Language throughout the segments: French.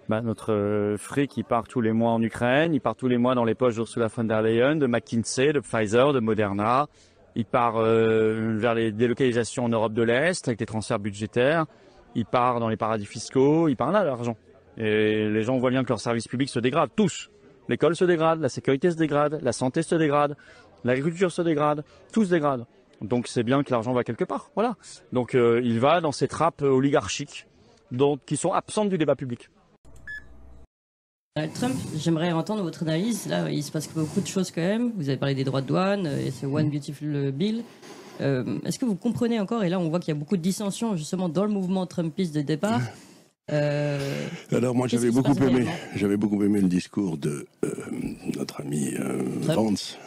Notre fric, il part tous les mois en Ukraine, il part tous les mois dans les poches d'Ursula von der Leyen, de McKinsey, de Pfizer, de Moderna. Il part vers les délocalisations en Europe de l'Est avec des transferts budgétaires. Il part dans les paradis fiscaux. Il part là, l'argent. Et les gens voient bien que leurs services publics se dégradent, tous. L'école se dégrade, la sécurité se dégrade, la santé se dégrade, l'agriculture se dégrade, tout se dégrade. Donc c'est bien que l'argent va quelque part, voilà. Donc il va dans ces trappes oligarchiques qui sont absentes du débat public. Trump, j'aimerais entendre votre analyse. Là, il se passe beaucoup de choses quand même. Vous avez parlé des droits de douane et ce One Beautiful Bill. Est-ce que vous comprenez encore, et là on voit qu'il y a beaucoup de dissensions justement dans le mouvement trumpiste de départ. Alors moi j'avais beaucoup aimé le discours de notre ami Vance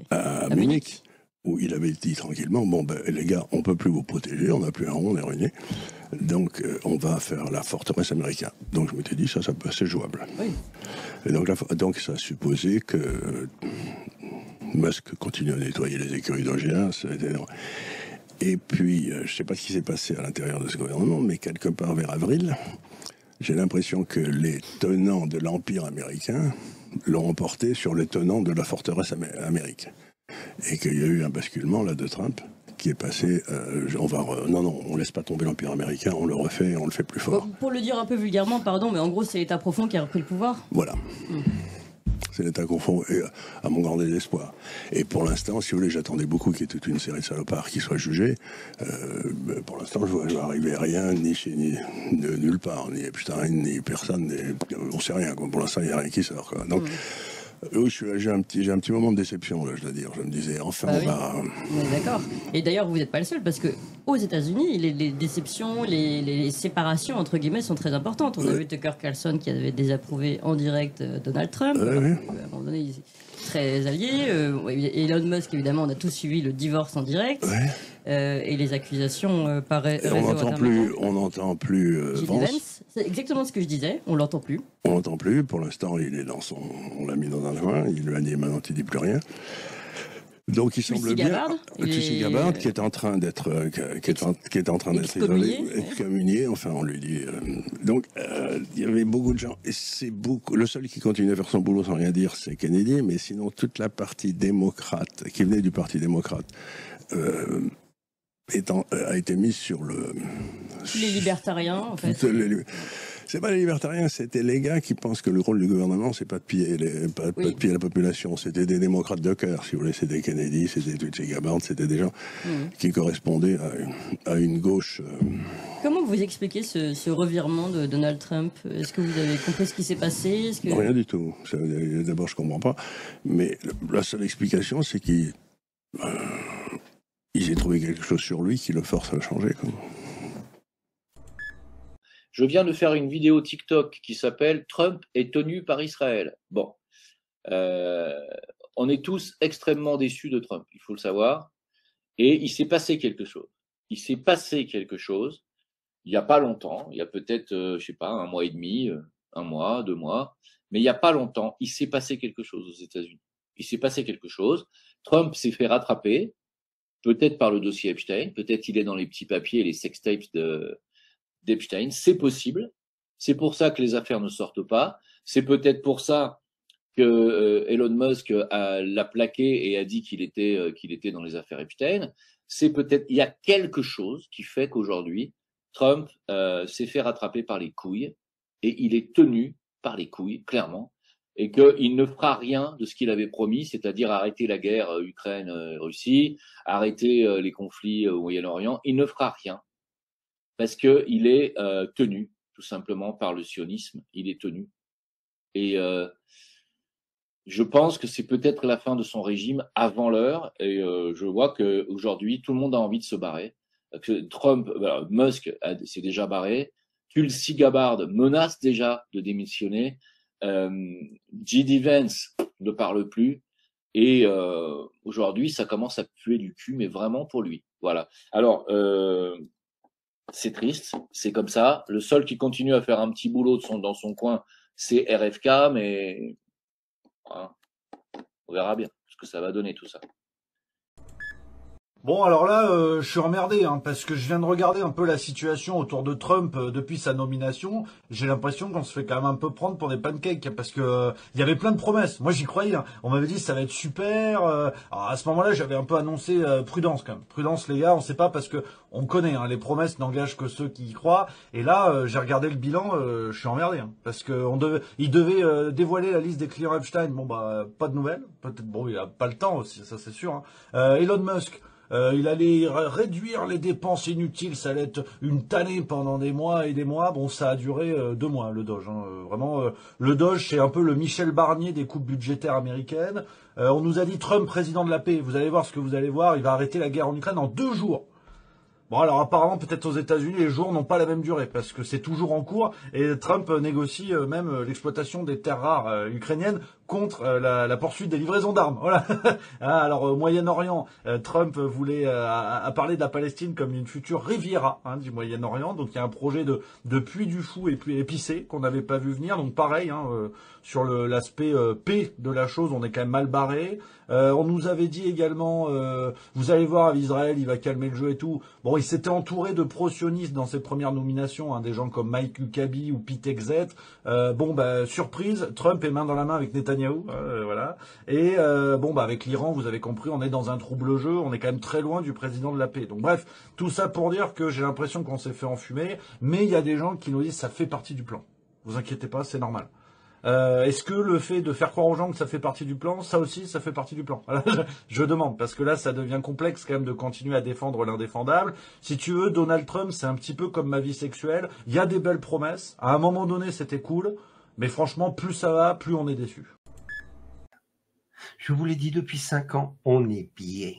à Munich, où il avait dit tranquillement, bon ben les gars, on peut plus vous protéger, on n'a plus un rond, on est ruiné, donc on va faire la forteresse américaine. Donc je m'étais dit ça c'est jouable. Oui. Et donc ça a supposé que Musk continue à nettoyer les écuries d'OGA. Et puis, je ne sais pas ce qui s'est passé à l'intérieur de ce gouvernement, mais quelque part vers avril, j'ai l'impression que les tenants de l'Empire américain l'ont emporté sur les tenants de la forteresse américaine. Et qu'il y a eu un basculement là de Trump qui est passé, on laisse pas tomber l'Empire américain, on le refait, on le fait plus fort. Pour le dire un peu vulgairement, pardon, mais en gros c'est l'État profond qui a repris le pouvoir. Voilà. C'est l'État confond, et à mon grand désespoir. Et pour l'instant, si vous voulez, j'attendais beaucoup qu'il y ait toute une série de salopards qui soient jugés. Pour l'instant, je vois arriver rien, ni de nulle part, ni Epstein, ni personne, on sait rien, quoi. Pour l'instant, il n'y a rien qui sort, quoi. Donc, j'ai un petit moment de déception, là, je dois dire. Je me disais, enfin, on va... D'accord. Et d'ailleurs, vous n'êtes pas le seul, parce que aux États-Unis, les déceptions, les séparations, entre guillemets, sont très importantes. On a vu Tucker Carlson qui avait désapprouvé en direct Donald Trump. À un moment donné, il est très allié. Elon Musk, évidemment, on a tous suivi le divorce en direct. Et les accusations paraissent... On n'entend plus Vance. C'est exactement ce que je disais, on l'entend plus. On l'entend plus, pour l'instant, il est on l'a mis dans un coin, il lui a dit maintenant tu dis plus rien. Donc il semble bien. Tulsi Gabbard, qui est en train d'être excommunié, enfin on lui dit. Donc il y avait beaucoup de gens, et c'est beaucoup. Le seul qui continue à faire son boulot sans rien dire, c'est Kennedy, mais sinon toute la partie démocrate qui venait du Parti démocrate a été mise sur les libertariens, en fait. C'est pas les libertariens, c'était les gars qui pensent que le rôle du gouvernement, c'est pas de piller, pas de piller la population. C'était des démocrates de cœur, si vous voulez. C'était Kennedy, c'était Tulsi Gabbard, c'était des gens qui correspondaient à une gauche. Comment vous expliquez ce revirement de Donald Trump? Est-ce que vous avez compris ce qui s'est passé? Rien du tout. D'abord, je comprends pas. Mais la seule explication, c'est qu'il s'est trouvé quelque chose sur lui qui le force à changer, quoi. Je viens de faire une vidéo TikTok qui s'appelle « Trump est tenu par Israël ». Bon, on est tous extrêmement déçus de Trump, il faut le savoir. Et il s'est passé quelque chose. Il s'est passé quelque chose il n'y a pas longtemps, il y a peut-être, je sais pas, 1 mois et demi, 1 mois, 2 mois, mais il n'y a pas longtemps, il s'est passé quelque chose aux États-Unis. Il s'est passé quelque chose. Trump s'est fait rattraper, peut-être par le dossier Epstein, peut-être il est dans les petits papiers, les sextapes d'Epstein, c'est possible. C'est pour ça que les affaires ne sortent pas. C'est peut-être pour ça que Elon Musk l'a plaqué et a dit qu'il était dans les affaires Epstein. C'est peut-être, il y a quelque chose qui fait qu'aujourd'hui, Trump s'est fait rattraper par les couilles et il est tenu par les couilles, clairement, et qu'il ne fera rien de ce qu'il avait promis, c'est-à-dire arrêter la guerre Ukraine-Russie, arrêter les conflits au Moyen-Orient. Il ne fera rien. Parce que il est tenu, tout simplement, par le sionisme. Il est tenu. Et je pense que c'est peut-être la fin de son régime avant l'heure. Et je vois que aujourd'hui, tout le monde a envie de se barrer. Que Trump, Musk s'est déjà barré. Tulsi Gabbard menace déjà de démissionner. J.D. Vance ne parle plus. Et aujourd'hui, ça commence à puer du cul, mais vraiment pour lui. Voilà. Alors. C'est triste, c'est comme ça. Le seul qui continue à faire un petit boulot dans son coin, c'est RFK, mais voilà, on verra bien ce que ça va donner tout ça. Bon, alors là, je suis emmerdé, hein, parce que je viens de regarder un peu la situation autour de Trump depuis sa nomination. J'ai l'impression qu'on se fait quand même un peu prendre pour des pancakes, parce que il y avait plein de promesses. Moi, j'y croyais. Hein. On m'avait dit ça va être super. Alors à ce moment-là, j'avais un peu annoncé prudence quand même. Prudence, les gars, on sait pas parce que on connaît. Hein, les promesses n'engagent que ceux qui y croient. Et là, j'ai regardé le bilan, je suis emmerdé, hein, parce que il devait dévoiler la liste des clients Epstein. Bon bah, pas de nouvelles. Peut-être bon, il a pas le temps aussi, ça c'est sûr. Hein. Elon Musk. Il allait réduire les dépenses inutiles, ça allait être une tannée pendant des mois et des mois. Bon, ça a duré 2 mois, le Doge. Hein. Vraiment, le Doge, c'est un peu le Michel Barnier des coupes budgétaires américaines. On nous a dit Trump, président de la paix. Vous allez voir ce que vous allez voir. Il va arrêter la guerre en Ukraine en 2 jours. Bon, alors apparemment, peut-être aux États-Unis, les jours n'ont pas la même durée parce que c'est toujours en cours et Trump négocie même l'exploitation des terres rares ukrainiennes contre la poursuite des livraisons d'armes. Voilà. Alors au Moyen-Orient, Trump voulait a parlé de la Palestine comme une future Riviera du Moyen-Orient. Donc il y a un projet de puits du fou et puis épicé qu'on n'avait pas vu venir. Donc pareil, sur l'aspect paix de la chose, on est quand même mal barré. On nous avait dit également, vous allez voir, Israël, il va calmer le jeu et tout. Bon, il s'était entouré de pro-sionistes dans ses premières nominations, des gens comme Mike Huckabee ou Pete Hegseth. Bon, bah surprise, Trump est main dans la main avec Netanyahou, voilà. Et bon, bah avec l'Iran, vous avez compris, on est dans un trouble jeu, on est quand même très loin du président de la paix. Donc bref, tout ça pour dire que j'ai l'impression qu'on s'est fait enfumer, mais il y a des gens qui nous disent ça fait partie du plan. Vous inquiétez pas, c'est normal. Est-ce que le fait de faire croire aux gens que ça fait partie du plan, ça aussi, ça fait partie du plan? Je demande, parce que là, ça devient complexe quand même de continuer à défendre l'indéfendable. Si tu veux, Donald Trump, c'est un petit peu comme ma vie sexuelle. Il y a des belles promesses. À un moment donné, c'était cool. Mais franchement, plus ça va, plus on est déçu. Je vous l'ai dit depuis 5 ans, on est bien.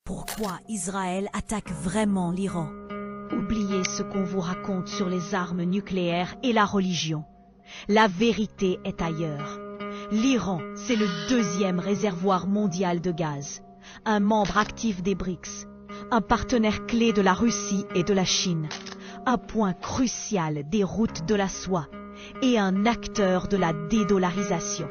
Pourquoi Israël attaque vraiment l'Iran? Oubliez ce qu'on vous raconte sur les armes nucléaires et la religion. La vérité est ailleurs. L'Iran, c'est le 2e réservoir mondial de gaz, un membre actif des BRICS, un partenaire clé de la Russie et de la Chine, un point crucial des routes de la soie et un acteur de la dédollarisation.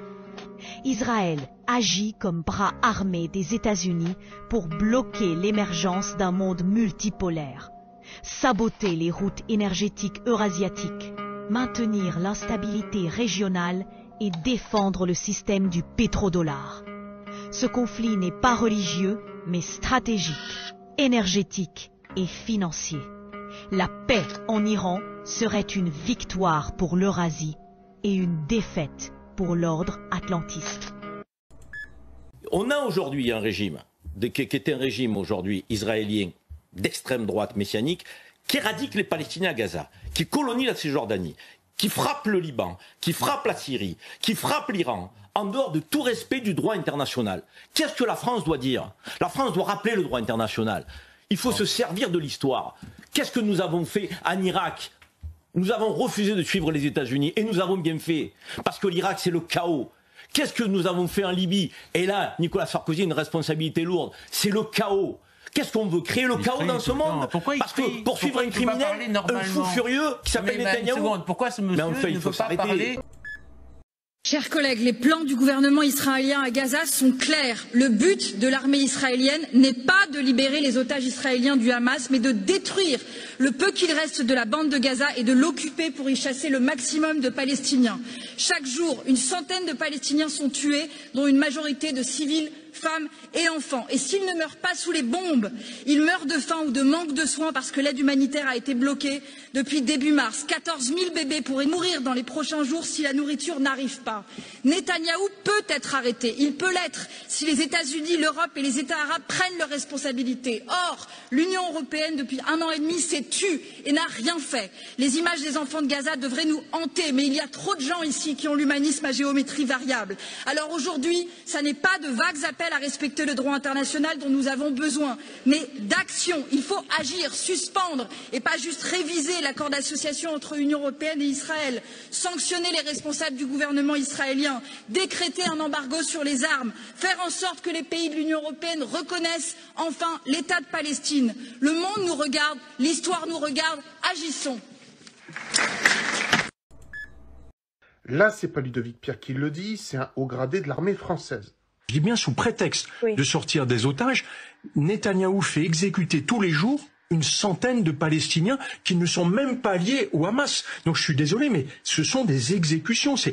Israël agit comme bras armé des États-Unis pour bloquer l'émergence d'un monde multipolaire, saboter les routes énergétiques eurasiatiques, maintenir l'instabilité régionale et défendre le système du pétrodollar. Ce conflit n'est pas religieux, mais stratégique, énergétique et financier. La paix en Iran serait une victoire pour l'Eurasie et une défaite pour l'ordre atlantiste. On a aujourd'hui un régime, qui est un régime aujourd'hui israélien d'extrême droite messianique, qui éradique les Palestiniens à Gaza, qui colonie la Cisjordanie, qui frappe le Liban, qui frappe la Syrie, qui frappe l'Iran, en dehors de tout respect du droit international. Qu'est-ce que la France doit dire? La France doit rappeler le droit international. Il faut se servir de l'histoire. Qu'est-ce que nous avons fait en Irak? Nous avons refusé de suivre les États-Unis et nous avons bien fait. Parce que l'Irak, c'est le chaos. Qu'est-ce que nous avons fait en Libye? Et là, Nicolas Sarkozy a une responsabilité lourde. C'est le chaos. Qu'est-ce qu'on veut? Créer le chaos dans ce monde? Parce que poursuivre un criminel, un fou furieux qui s'appelle Netanyahou. Pourquoi ce monsieur ne peut pas parler? Chers collègues, les plans du gouvernement israélien à Gaza sont clairs. Le but de l'armée israélienne n'est pas de libérer les otages israéliens du Hamas, mais de détruire le peu qu'il reste de la bande de Gaza et de l'occuper pour y chasser le maximum de Palestiniens. Chaque jour, une centaine de Palestiniens sont tués, dont une majorité de civils femmes et enfants. Et s'ils ne meurent pas sous les bombes, ils meurent de faim ou de manque de soins parce que l'aide humanitaire a été bloquée depuis début mars. 14 000 bébés pourraient mourir dans les prochains jours si la nourriture n'arrive pas. Netanyahou peut être arrêté. Il peut l'être si les États-Unis, l'Europe et les États arabes prennent leurs responsabilités. Or, l'Union européenne, depuis 1 an et demi, s'est tue et n'a rien fait. Les images des enfants de Gaza devraient nous hanter, mais il y a trop de gens ici qui ont l'humanisme à géométrie variable. Alors aujourd'hui, ça n'est pas de vagues appels à respecter le droit international dont nous avons besoin, mais d'action. Il faut agir, suspendre et pas juste réviser l'accord d'association entre l'Union européenne et Israël, sanctionner les responsables du gouvernement israélien, décréter un embargo sur les armes, faire en sorte que les pays de l'Union européenne reconnaissent enfin l'État de Palestine. Le monde nous regarde, l'histoire nous regarde, agissons. Là, c'est pas Ludovic Pierre qui le dit, c'est un haut gradé de l'armée française. Je dis bien sous prétexte de sortir des otages, Netanyahou fait exécuter tous les jours une centaine de Palestiniens qui ne sont même pas liés au Hamas. Donc je suis désolé, mais ce sont des exécutions, ce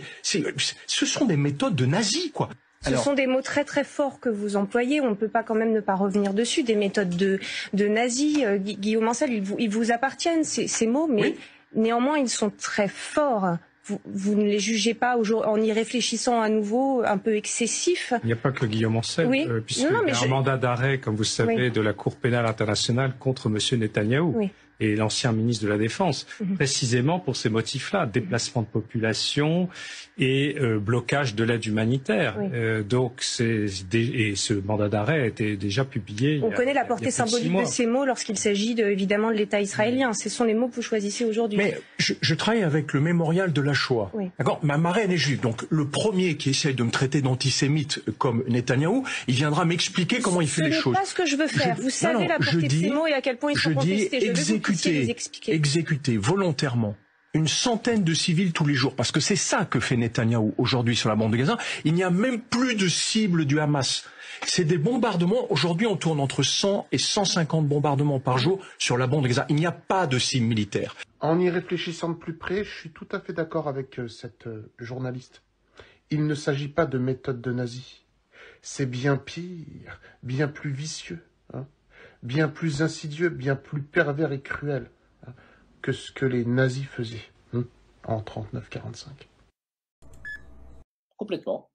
sont des méthodes de nazis, quoi. Ce sont des mots très très forts que vous employez, on ne peut pas quand même ne pas revenir dessus, des méthodes de nazis. Guillaume Ancel, ils vous appartiennent ces mots, mais néanmoins ils sont très forts. Vous ne les jugez pas en y réfléchissant à nouveau un peu excessif? Il n'y a pas que Guillaume Ancel, puisqu'il y a un mandat d'arrêt, comme vous savez, de la Cour pénale internationale contre M. Netanyahou et l'ancien ministre de la Défense, précisément pour ces motifs-là, déplacement de population et blocage de l'aide humanitaire. Donc, et ce mandat d'arrêt a été déjà publié. On connaît la portée symbolique de ces mots lorsqu'il s'agit évidemment de l'État israélien. Ce sont les mots que vous choisissez aujourd'hui. Mais je travaille avec le mémorial de la Shoah. D'accord. Ma marraine est juive. Donc, le premier qui essaye de me traiter d'antisémite comme Netanyahou, il viendra m'expliquer comment il fait les choses. Ce n'est pas ce que je veux faire. Vous savez la portée de ces mots et à quel point ils sont contestés. Je veux que vous puissiez les expliquer. Exécuter volontairement une centaine de civils tous les jours, parce que c'est ça que fait Netanyahou aujourd'hui sur la bande de Gaza. Il n'y a même plus de cible du Hamas. C'est des bombardements. Aujourd'hui, on tourne entre 100 et 150 bombardements par jour sur la bande de Gaza. Il n'y a pas de cible militaire. En y réfléchissant de plus près, je suis tout à fait d'accord avec cette journaliste. Il ne s'agit pas de méthode de nazis. C'est bien pire, bien plus vicieux, bien plus insidieux, bien plus pervers et cruel que ce que les nazis faisaient en 39-45. Complètement.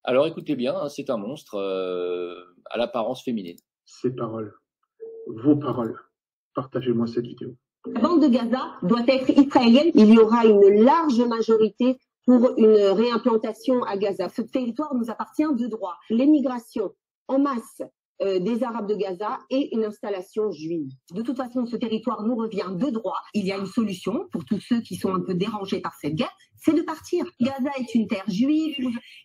Alors écoutez bien, c'est un monstre à l'apparence féminine. Ces paroles, vos paroles, partagez-moi cette vidéo. La bande de Gaza doit être israélienne. Il y aura une large majorité pour une réimplantation à Gaza. Ce territoire nous appartient de droit. L'émigration en masse des Arabes de Gaza et une installation juive. De toute façon, ce territoire nous revient de droit. Il y a une solution pour tous ceux qui sont un peu dérangés par cette guerre, c'est de partir. Gaza est une terre juive,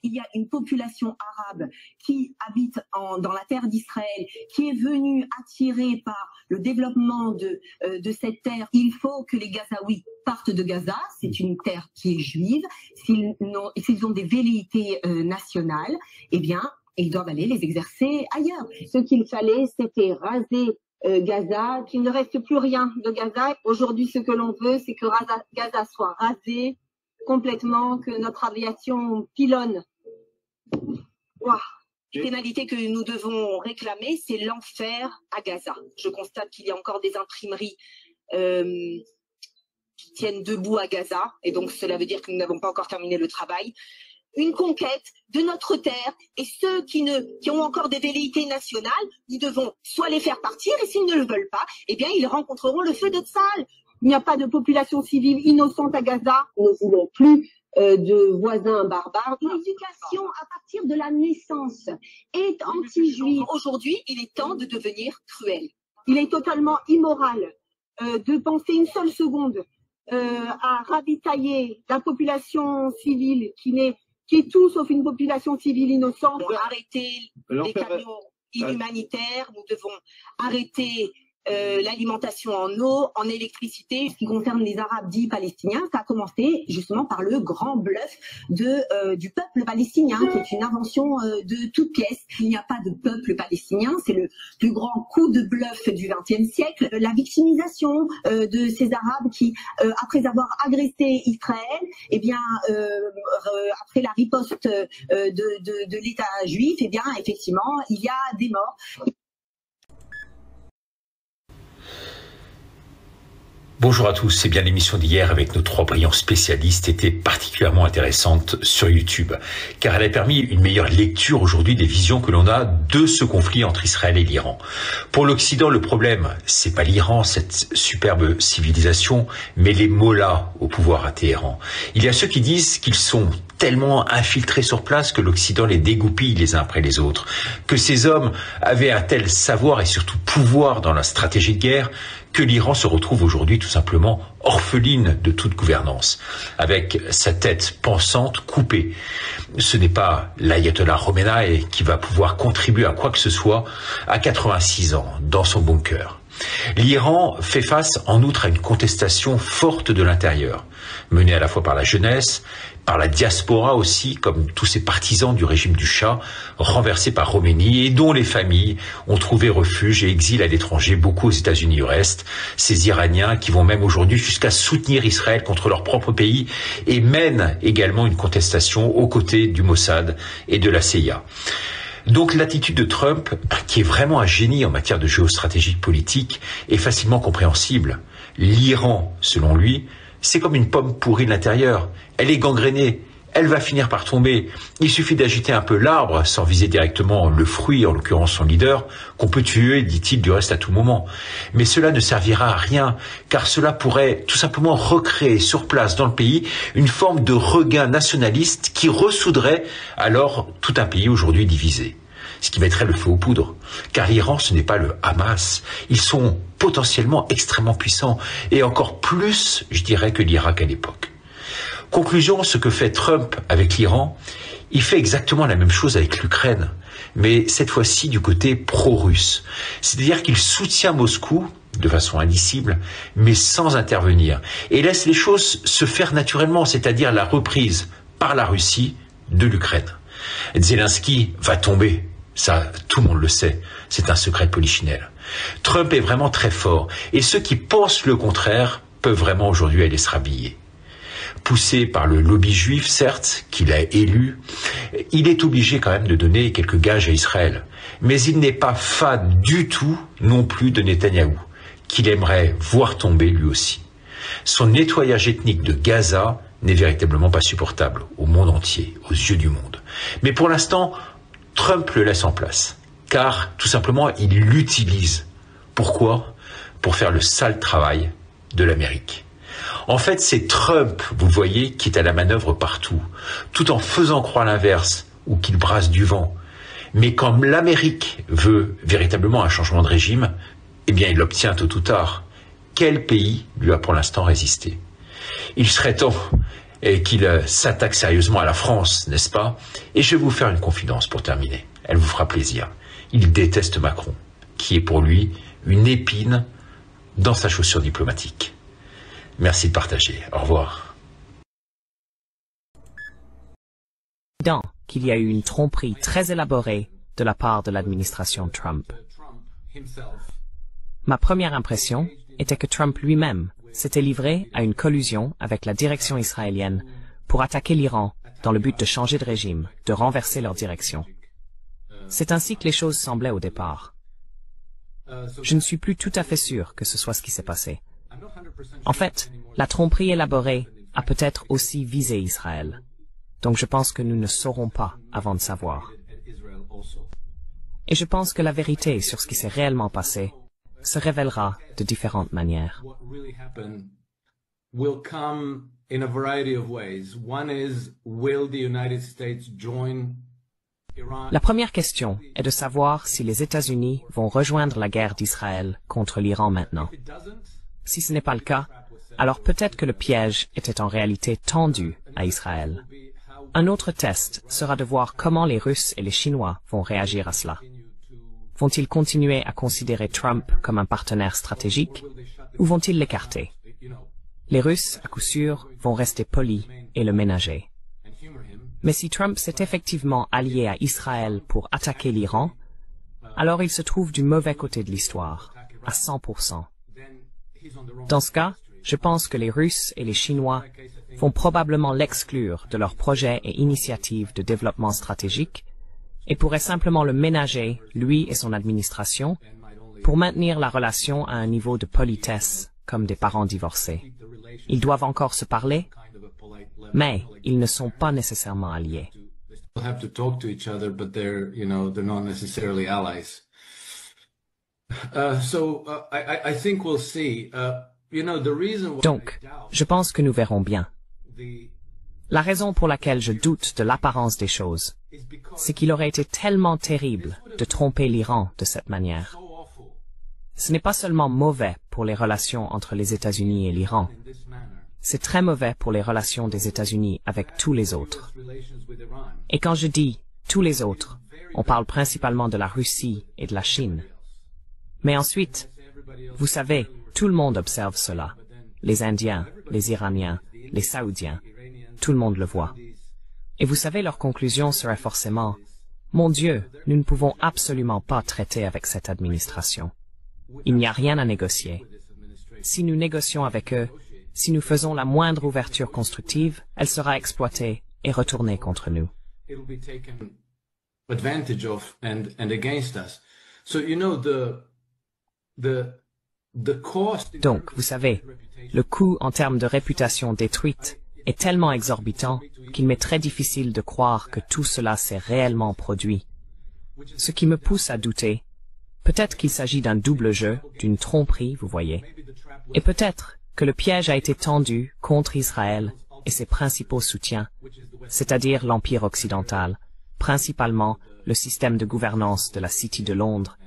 il y a une population arabe qui habite dans la terre d'Israël, qui est venue attirée par le développement de cette terre. Il faut que les Gazaouis partent de Gaza, c'est une terre qui est juive. S'ils ont des velléités nationales, eh bien, ils doivent aller les exercer ailleurs. Ce qu'il fallait, c'était raser Gaza, qu'il ne reste plus rien de Gaza. Aujourd'hui, ce que l'on veut, c'est que Gaza soit rasé complètement, que notre aviation pilonne. Wow. La pénalité que nous devons réclamer, c'est l'enfer à Gaza. Je constate qu'il y a encore des imprimeries qui tiennent debout à Gaza, et donc cela veut dire que nous n'avons pas encore terminé le travail. Une conquête de notre terre, et ceux qui ont encore des velléités nationales, nous devons soit les faire partir, et s'ils ne le veulent pas, eh bien ils rencontreront le feu de Tsahal. Il n'y a pas de population civile innocente à Gaza. Nous ne voulons plus de voisins barbares. L'éducation à partir de la naissance est anti-juive. Aujourd'hui, il est temps de devenir cruel. Il est totalement immoral de penser une seule seconde à ravitailler la population civile qui est tout sauf une population civile innocente. Arrêter les camions inhumanitaires, nous devons arrêter l'alimentation en eau, en électricité, ce qui concerne les Arabes dits palestiniens, ça a commencé justement par le grand bluff du peuple palestinien, qui est une invention de toutes pièces. Il n'y a pas de peuple palestinien, c'est le plus grand coup de bluff du XXe siècle. La victimisation de ces Arabes qui, après avoir agressé Israël, eh bien, après la riposte de l'État juif, eh bien, effectivement, il y a des morts. Bonjour à tous, c'est bien l'émission d'hier avec nos 3 brillants spécialistes était particulièrement intéressante sur YouTube, car elle a permis une meilleure lecture aujourd'hui des visions que l'on a de ce conflit entre Israël et l'Iran. Pour l'Occident, le problème, c'est pas l'Iran, cette superbe civilisation, mais les mollahs au pouvoir à Téhéran. Il y a ceux qui disent qu'ils sont tellement infiltrés sur place que l'Occident les dégoupille les uns après les autres, que ces hommes avaient un tel savoir et surtout pouvoir dans la stratégie de guerre que l'Iran se retrouve aujourd'hui tout simplement orpheline de toute gouvernance, avec sa tête pensante coupée. Ce n'est pas l'ayatollah Khomeini qui va pouvoir contribuer à quoi que ce soit à 86 ans dans son bunker. L'Iran fait face en outre à une contestation forte de l'intérieur, menée à la fois par la jeunesse, par la diaspora aussi, comme tous ces partisans du régime du Shah, renversés par Khomeini et dont les familles ont trouvé refuge et exil à l'étranger, beaucoup aux États-Unis du reste, ces Iraniens qui vont même aujourd'hui jusqu'à soutenir Israël contre leur propre pays et mènent également une contestation aux côtés du Mossad et de la CIA. Donc l'attitude de Trump, qui est vraiment un génie en matière de géostratégie politique, est facilement compréhensible. L'Iran, selon lui, c'est comme une pomme pourrie de l'intérieur. Elle est gangrénée, elle va finir par tomber. Il suffit d'agiter un peu l'arbre, sans viser directement le fruit, en l'occurrence son leader, qu'on peut tuer, dit-il, du reste à tout moment. Mais cela ne servira à rien, car cela pourrait tout simplement recréer sur place dans le pays une forme de regain nationaliste qui ressoudrait alors tout un pays aujourd'hui divisé. Ce qui mettrait le feu aux poudres. Car l'Iran, ce n'est pas le Hamas. Ils sont potentiellement extrêmement puissants, et encore plus, je dirais, que l'Irak à l'époque. Conclusion, ce que fait Trump avec l'Iran, il fait exactement la même chose avec l'Ukraine, mais cette fois-ci du côté pro-russe. C'est-à-dire qu'il soutient Moscou de façon indicible, mais sans intervenir, et laisse les choses se faire naturellement, c'est-à-dire la reprise par la Russie de l'Ukraine. Zelensky va tomber. Ça, tout le monde le sait. C'est un secret de polichinelle. Trump est vraiment très fort. Et ceux qui pensent le contraire peuvent vraiment aujourd'hui aller se rhabiller. Poussé par le lobby juif, certes, qu'il a élu, il est obligé quand même de donner quelques gages à Israël. Mais il n'est pas fan du tout non plus de Netanyahou, qu'il aimerait voir tomber lui aussi. Son nettoyage ethnique de Gaza n'est véritablement pas supportable au monde entier, aux yeux du monde. Mais pour l'instant, Trump le laisse en place, car tout simplement il l'utilise. Pourquoi ? Pour faire le sale travail de l'Amérique. En fait, c'est Trump, vous voyez, qui est à la manœuvre partout, tout en faisant croire l'inverse, ou qu'il brasse du vent. Mais quand l'Amérique veut véritablement un changement de régime, eh bien il l'obtient tôt ou tard. Quel pays lui a pour l'instant résisté ? Il serait temps qu'il s'attaque sérieusement à la France, n'est-ce pas ? Et je vais vous faire une confidence pour terminer. Elle vous fera plaisir. Il déteste Macron, qui est pour lui une épine dans sa chaussure diplomatique. Merci de partager. Au revoir. Qu'il y a eu une tromperie très élaborée de la part de l'administration Trump. Ma première impression était que Trump lui-même s'était livré à une collusion avec la direction israélienne pour attaquer l'Iran dans le but de changer de régime, de renverser leur direction. C'est ainsi que les choses semblaient au départ. Je ne suis plus tout à fait sûr que ce soit ce qui s'est passé. En fait, la tromperie élaborée a peut-être aussi visé Israël. Donc je pense que nous ne saurons pas avant de savoir. Et je pense que la vérité sur ce qui s'est réellement passé se révélera de différentes manières. La première question est de savoir si les États-Unis vont rejoindre la guerre d'Israël contre l'Iran maintenant. Si ce n'est pas le cas, alors peut-être que le piège était en réalité tendu à Israël. Un autre test sera de voir comment les Russes et les Chinois vont réagir à cela. Vont-ils continuer à considérer Trump comme un partenaire stratégique ou vont-ils l'écarter? Les Russes, à coup sûr, vont rester polis et le ménager. Mais si Trump s'est effectivement allié à Israël pour attaquer l'Iran, alors il se trouve du mauvais côté de l'histoire, à 100%. Dans ce cas, je pense que les Russes et les Chinois vont probablement l'exclure de leurs projets et initiatives de développement stratégique et pourraient simplement le ménager, lui et son administration, pour maintenir la relation à un niveau de politesse, comme des parents divorcés. Ils doivent encore se parler, mais ils ne sont pas nécessairement alliés. Donc, je pense que nous verrons bien. La raison pour laquelle je doute de l'apparence des choses, c'est qu'il aurait été tellement terrible de tromper l'Iran de cette manière. Ce n'est pas seulement mauvais pour les relations entre les États-Unis et l'Iran, c'est très mauvais pour les relations des États-Unis avec tous les autres. Et quand je dis tous les autres, on parle principalement de la Russie et de la Chine. Mais ensuite, vous savez, tout le monde observe cela. Les Indiens, les Iraniens, les Saoudiens, tout le monde le voit. Et vous savez, leur conclusion serait forcément « Mon Dieu, nous ne pouvons absolument pas traiter avec cette administration. Il n'y a rien à négocier. Si nous négocions avec eux, si nous faisons la moindre ouverture constructive, elle sera exploitée et retournée contre nous. » Donc, vous savez, le coût en termes de réputation détruite est tellement exorbitant qu'il m'est très difficile de croire que tout cela s'est réellement produit. Ce qui me pousse à douter, peut-être qu'il s'agit d'un double jeu, d'une tromperie, vous voyez, et peut-être que le piège a été tendu contre Israël et ses principaux soutiens, c'est-à-dire l'Empire occidental, principalement le système de gouvernance de la City de Londres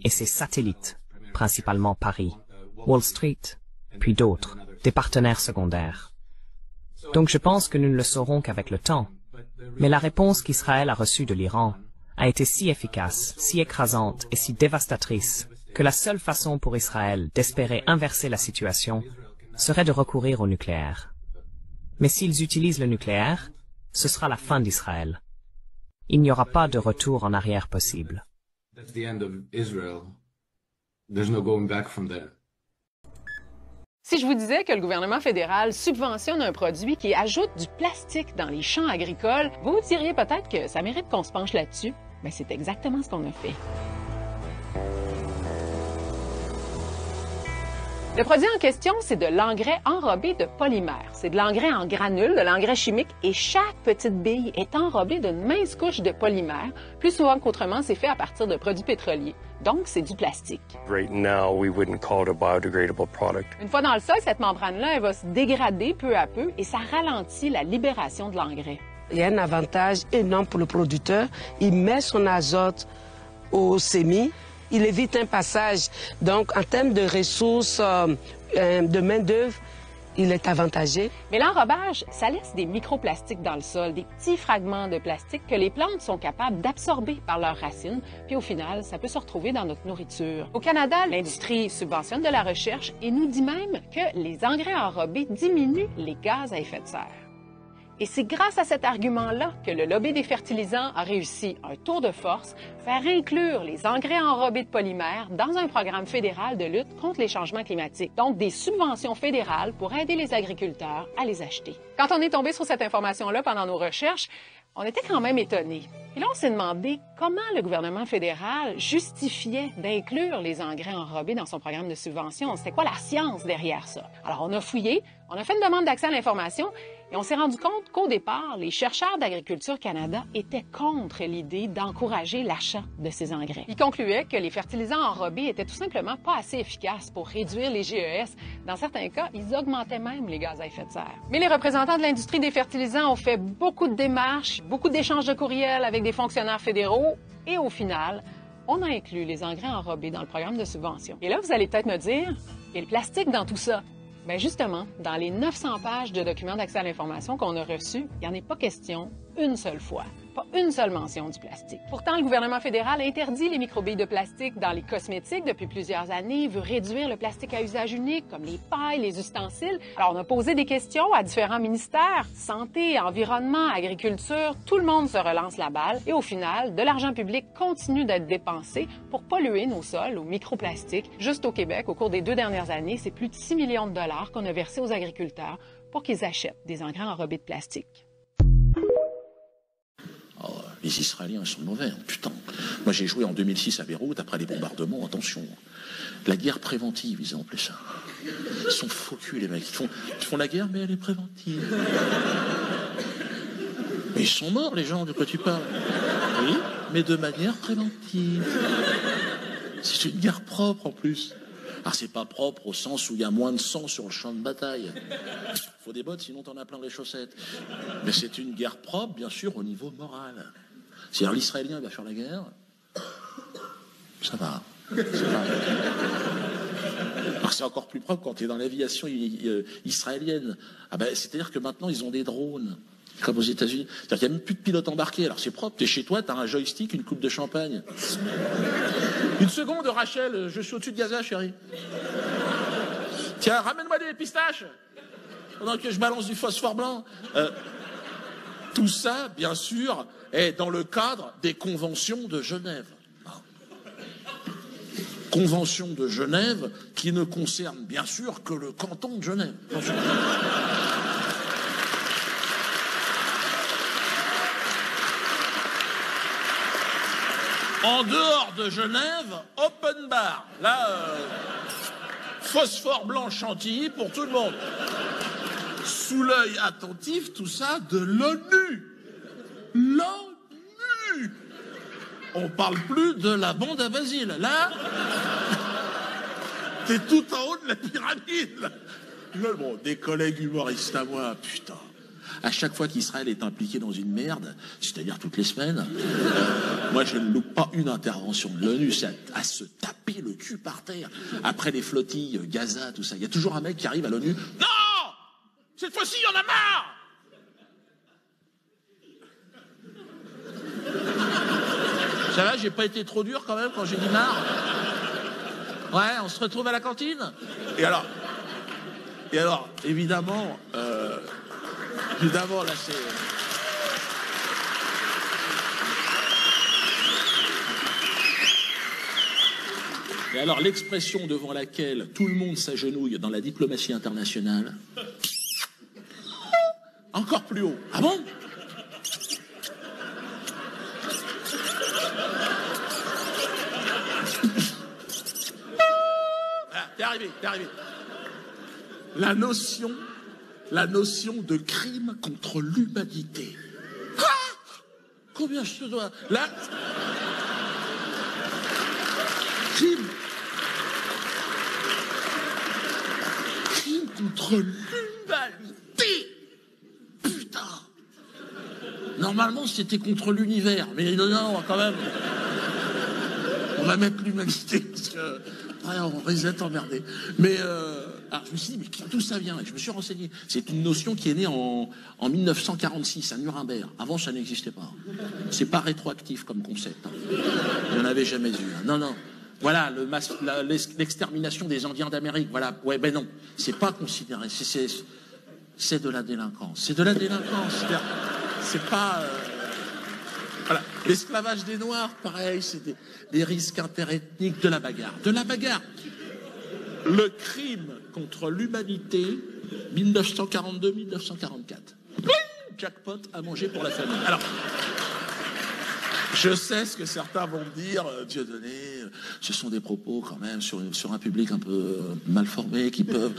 et ses satellites, principalement Paris, Wall Street, puis d'autres, des partenaires secondaires. Donc je pense que nous ne le saurons qu'avec le temps, mais la réponse qu'Israël a reçue de l'Iran a été si efficace, si écrasante et si dévastatrice que la seule façon pour Israël d'espérer inverser la situation serait de recourir au nucléaire. Mais s'ils utilisent le nucléaire, ce sera la fin d'Israël. Il n'y aura pas de retour en arrière possible. Si je vous disais que le gouvernement fédéral subventionne un produit qui ajoute du plastique dans les champs agricoles, vous vous diriez peut-être que ça mérite qu'on se penche là-dessus. Mais c'est exactement ce qu'on a fait. Le produit en question, c'est de l'engrais enrobé de polymère. C'est de l'engrais en granules, de l'engrais chimique, et chaque petite bille est enrobée d'une mince couche de polymère. Plus souvent qu'autrement, c'est fait à partir de produits pétroliers. Donc, c'est du plastique. Right now, we wouldn't call it a biodegradable product. Une fois dans le sol, cette membrane-là, elle va se dégrader peu à peu et ça ralentit la libération de l'engrais. Il y a un avantage énorme pour le producteur. Il met son azote au semis. Il évite un passage. Donc, en termes de ressources, de main-d'œuvre, il est avantagé. Mais l'enrobage, ça laisse des microplastiques dans le sol, des petits fragments de plastique que les plantes sont capables d'absorber par leurs racines. Puis au final, ça peut se retrouver dans notre nourriture. Au Canada, l'industrie subventionne de la recherche et nous dit même que les engrais enrobés diminuent les gaz à effet de serre. Et c'est grâce à cet argument-là que le lobby des fertilisants a réussi un tour de force, faire inclure les engrais enrobés de polymère dans un programme fédéral de lutte contre les changements climatiques. Donc, des subventions fédérales pour aider les agriculteurs à les acheter. Quand on est tombé sur cette information-là pendant nos recherches, on était quand même étonnés. Et là, on s'est demandé comment le gouvernement fédéral justifiait d'inclure les engrais enrobés dans son programme de subvention. C'était quoi la science derrière ça? Alors, on a fouillé, on a fait une demande d'accès à l'information et on s'est rendu compte qu'au départ, les chercheurs d'Agriculture Canada étaient contre l'idée d'encourager l'achat de ces engrais. Ils concluaient que les fertilisants enrobés étaient tout simplement pas assez efficaces pour réduire les GES. Dans certains cas, ils augmentaient même les gaz à effet de serre. Mais les représentants de l'industrie des fertilisants ont fait beaucoup de démarches, beaucoup d'échanges de courriels avec des fonctionnaires fédéraux et au final, on a inclus les engrais enrobés dans le programme de subvention. Et là, vous allez peut-être me dire, il y a le plastique dans tout ça. Bien justement, dans les 900 pages de documents d'accès à l'information qu'on a reçus, il n'y en est pas question une seule fois. Pas une seule mention du plastique. Pourtant, le gouvernement fédéral interdit les microbilles de plastique dans les cosmétiques depuis plusieurs années, veut réduire le plastique à usage unique, comme les pailles, les ustensiles. Alors, on a posé des questions à différents ministères, santé, environnement, agriculture, tout le monde se relance la balle et au final, de l'argent public continue d'être dépensé pour polluer nos sols aux microplastiques. Juste au Québec, au cours des 2 dernières années, c'est plus de 6 millions de dollars qu'on a versés aux agriculteurs pour qu'ils achètent des engrais enrobés de plastique. Oh, les Israéliens sont mauvais, putain. Moi j'ai joué en 2006 à Beyrouth, après les bombardements, attention. La guerre préventive, ils ont appelé ça. Ils sont faux culs les mecs, ils font la guerre mais elle est préventive. Mais ils sont morts les gens de quoi tu parles. Oui, mais de manière préventive. C'est une guerre propre en plus. Alors c'est pas propre au sens où il y a moins de sang sur le champ de bataille. Faut des bottes, sinon t'en as plein les chaussettes. Mais c'est une guerre propre, bien sûr, au niveau moral. C'est-à-dire l'Israélien va faire la guerre, ça va. Alors c'est encore plus propre quand tu es dans l'aviation israélienne. Ah ben, c'est-à-dire que maintenant ils ont des drones. Comme aux États-Unis. C'est-à-dire qu'il n'y a même plus de pilote embarqué. Alors c'est propre, t'es chez toi, t'as un joystick, une coupe de champagne. Une seconde, Rachel, je suis au-dessus de Gaza, chérie. Tiens, ramène-moi des pistaches. Pendant que je balance du phosphore blanc. Tout ça, bien sûr, est dans le cadre des conventions de Genève. Convention de Genève qui ne concerne bien sûr que le canton de Genève. En dehors de Genève, open bar. Là, phosphore blanc chantilly pour tout le monde. Sous l'œil attentif, tout ça, de l'ONU. L'ONU. On parle plus de la bande à Basile. Là, t'es tout en haut de la pyramide. Bon, des collègues humoristes à moi, putain. À chaque fois qu'Israël est impliqué dans une merde, c'est-à-dire toutes les semaines, moi je ne loupe pas une intervention de l'ONU, c'est à se taper le cul par terre. Après les flottilles, Gaza, tout ça, il y a toujours un mec qui arrive à l'ONU. Non! Cette fois-ci, il y en a marre! Ça va, j'ai pas été trop dur quand même quand j'ai dit marre. Ouais, on se retrouve à la cantine. Et alors, évidemment, là c'est... Et alors l'expression devant laquelle tout le monde s'agenouille dans la diplomatie internationale, encore plus haut. Ah bon? Ah, t'es arrivé. La notion de crime contre l'humanité. Ah, combien je te dois? Là, crime contre l'humanité. Putain. Normalement, c'était contre l'univers, mais non, quand même. On va mettre l'humanité parce que on risque d'être emmerdé. Mais alors je me suis dit, mais d'où ça vient? Et je me suis renseigné. C'est une notion qui est née en 1946 à Nuremberg. Avant, ça n'existait pas. C'est pas rétroactif comme concept. Hein. Il n'y en avait jamais eu. Hein. Non. Voilà, l'extermination des Indiens d'Amérique. Voilà. Ouais, ben non. C'est pas considéré. C'est de la délinquance. C'est de la délinquance. C'est pas... Voilà. L'esclavage des Noirs, pareil, c'est des risques interethniques, de la bagarre. Le crime contre l'humanité, 1942-1944. Jackpot à manger pour la famille. Alors, je sais ce que certains vont me dire, Dieudonné, ce sont des propos quand même sur un public un peu mal formé qui peuvent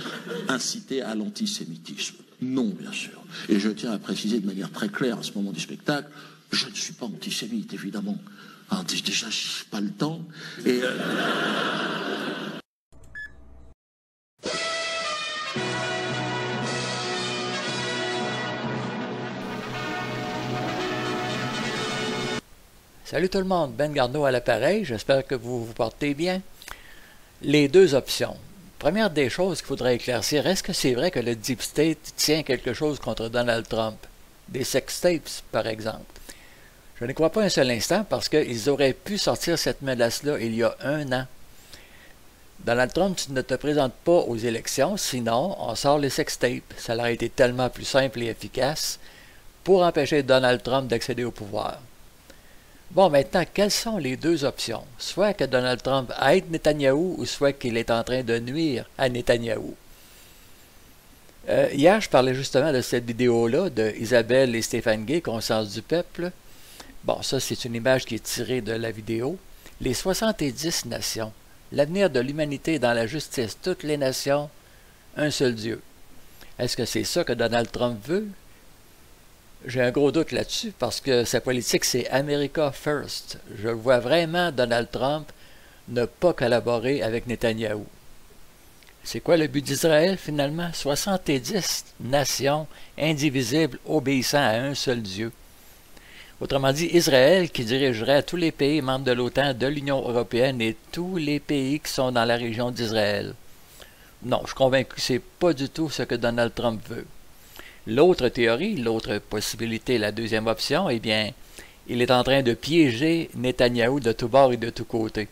inciter à l'antisémitisme. Non, bien sûr. Et je tiens à préciser de manière très claire à ce moment du spectacle, je ne suis pas antisémite, évidemment. Hein, déjà, je n'ai pas le temps. Et... Salut tout le monde, Ben Garneau à l'appareil, j'espère que vous vous portez bien. Les deux options. Première des choses qu'il faudrait éclaircir, est-ce que c'est vrai que le Deep State tient quelque chose contre Donald Trump? Des sex tapes, par exemple. Je ne crois pas un seul instant parce qu'ils auraient pu sortir cette menace-là il y a 1 an. Donald Trump, tu ne te présentes pas aux élections, sinon on sort les sextapes. Ça aurait été tellement plus simple et efficace pour empêcher Donald Trump d'accéder au pouvoir. Bon, maintenant, quelles sont les 2 options? Soit que Donald Trump aide Netanyahou ou soit qu'il est en train de nuire à Netanyahou. Hier, je parlais justement de cette vidéo-là de Isabelle et Stéphane Guay, Conscience du peuple. Bon, ça, c'est une image qui est tirée de la vidéo. Les 70 nations. L'avenir de l'humanité dans la justice. Toutes les nations, un seul Dieu. Est-ce que c'est ça que Donald Trump veut? J'ai un gros doute là-dessus parce que sa politique, c'est America First. Je vois vraiment Donald Trump ne pas collaborer avec Netanyahou. C'est quoi le but d'Israël finalement? 70 nations indivisibles obéissant à un seul Dieu. Autrement dit, Israël qui dirigerait tous les pays membres de l'OTAN, de l'Union européenne et tous les pays qui sont dans la région d'Israël. Non, je suis convaincu que ce n'est pas du tout ce que Donald Trump veut. L'autre théorie, l'autre possibilité, la deuxième option, eh bien, il est en train de piéger Netanyahou de tous bords et de tous côtés.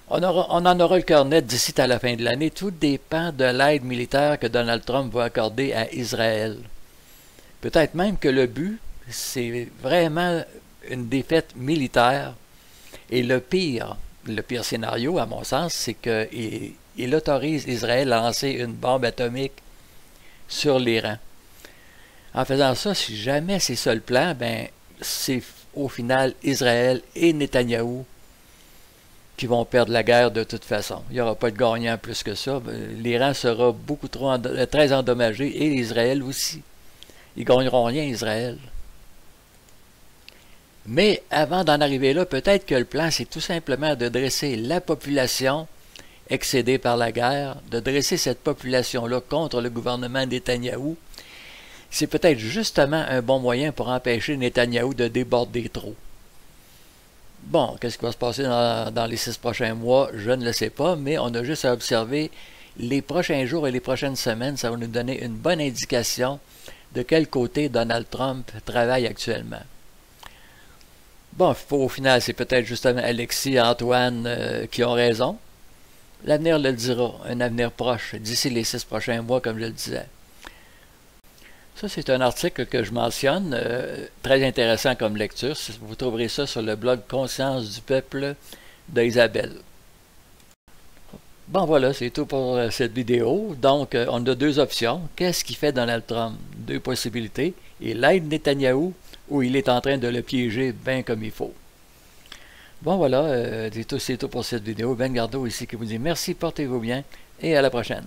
On en aura le cœur net d'ici à la fin de l'année. Tout dépend de l'aide militaire que Donald Trump va accorder à Israël. Peut-être même que le but, c'est vraiment une défaite militaire. Et le pire scénario, à mon sens, c'est qu'il autorise Israël à lancer une bombe atomique sur l'Iran. En faisant ça, si jamais c'est ça le plan, ben c'est au final Israël et Netanyahou qui vont perdre la guerre de toute façon. Il n'y aura pas de gagnant plus que ça. L'Iran sera beaucoup très endommagé et Israël aussi. Ils ne gagneront rien, Israël. Mais avant d'en arriver là, peut-être que le plan, c'est tout simplement de dresser la population excédée par la guerre, de dresser cette population-là contre le gouvernement Netanyahou. C'est peut-être justement un bon moyen pour empêcher Netanyahou de déborder trop. Bon, qu'est-ce qui va se passer dans les 6 prochains mois? Je ne le sais pas, mais on a juste à observer les prochains jours et les prochaines semaines. Ça va nous donner une bonne indication de quel côté Donald Trump travaille actuellement. Bon, au final, c'est peut-être justement Alexis et Antoine qui ont raison. L'avenir le dira, un avenir proche, d'ici les 6 prochains mois, comme je le disais. Ça, c'est un article que je mentionne, très intéressant comme lecture. Vous trouverez ça sur le blog Conscience du peuple d'Isabelle. Bon, voilà, c'est tout pour cette vidéo. Donc, on a 2 options. Qu'est-ce qu'il fait Donald Trump? 2 possibilités. Il aide Netanyahou ou il est en train de le piéger bien comme il faut. Bon, voilà, c'est tout pour cette vidéo. Ben Gardeau ici qui vous dit merci, portez-vous bien et à la prochaine.